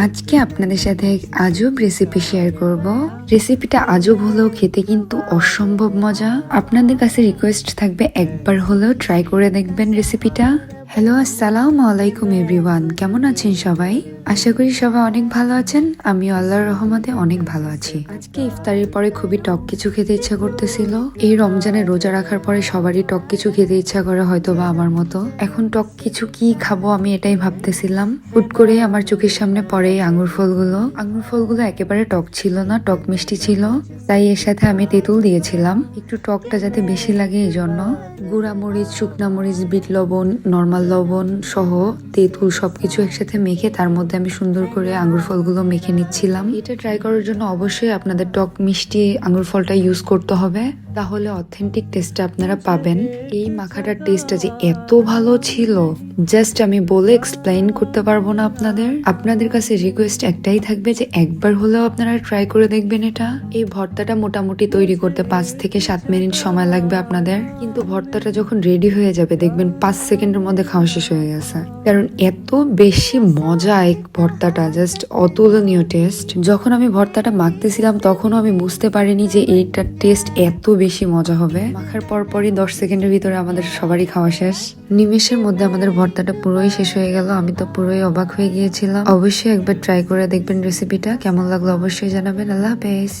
আজকে আপনাদের সাথে এক আজব রেসিপি শেয়ার করব। রেসিপিটা আজব হলেও খেতে কিন্তু অসম্ভব মজা। আপনাদের কাছে রিকোয়েস্ট থাকবে একবার হলেও ট্রাই করে দেখবেন রেসিপিটা। হ্যালো, আসসালামু আলাইকুম এভরিওয়ান, কেমন আছেন সবাই? আশা করি সবাই অনেক ভালো আছেন। আমি আল্লাহর রহমতে অনেক ভালো আছি। আজকে ইফতারের পরে খুবই টক কিছু খেতে ইচ্ছা করতেছিল। এই রমজানে রোজা রাখার পরে সবারই টক কিছু খেতে ইচ্ছা করে, হয়তো বা আমার মতো। এখন টক কিছু কি খাবো আমি এটাই ভাবতেছিলাম। হুট করে আমার চোখের সামনে পড়ে এই আঙ্গুর ফলগুলো একেবারে টক ছিল না, টক মিষ্টি ছিল। তাই এর সাথে আমি তেঁতুল দিয়েছিলাম, একটু টকটা যাতে বেশি লাগে এই জন্য। গুঁড়া মরিচ, শুকনা মরিচ, বিট লবণ, নর্মাল লবণ সহ তেঁতুল সবকিছু একসাথে মেখে তার মধ্যে আমি সুন্দর করে আঙ্গুর ফলগুলো মেখে নিচ্ছিলাম। এটা ট্রাই করার জন্য অবশ্যই আপনাদের টক মিষ্টি আঙ্গুর ফলটা ইউজ করতে হবে, তাহলে অথেন্টিক টেস্টটা আপনারা পাবেন। এই মাখাটার টেস্টটা যে এত ভালো ছিল, জাস্ট আমি বলে এক্সপ্লেইন করতে পারবো না আপনাদের কাছে রিকোয়েস্ট একটাই থাকবে যে একবার হলেও আপনারা ট্রাই করে দেখবেন এটা। এই ভর্তাটা মোটামুটি তৈরি করতে 5 থেকে 7 মিনিট সময় লাগবে আপনাদের, কিন্তু ভর্তাটা যখন রেডি হয়ে যাবে দেখবেন 5 সেকেন্ডের মধ্যে খাওয়া শেষ হয়ে গেছে। কারণ এত বেশি মজা এই ভর্তাটা, জাস্ট অতুলনীয় টেস্ট। যখন আমি ভর্তাটা মাখতেছিলাম তখনও আমি বুঝতে পারিনি যে এইটার টেস্ট এত বেশি মজা হবে। মাখার পরই 10 সেকেন্ডের ভিতরে আমাদের সবারই খাওয়া শেষ। নিমেষের মধ্যে আমাদের ভর্তাটা পুরোই শেষ হয়ে গেল। আমি তো পুরোই অবাক হয়ে গিয়েছিলাম। অবশ্যই একবার ট্রাই করে দেখবেন রেসিপিটা। কেমন লাগলো অবশ্যই জানাবেন। আল্লাহ হাফেজ।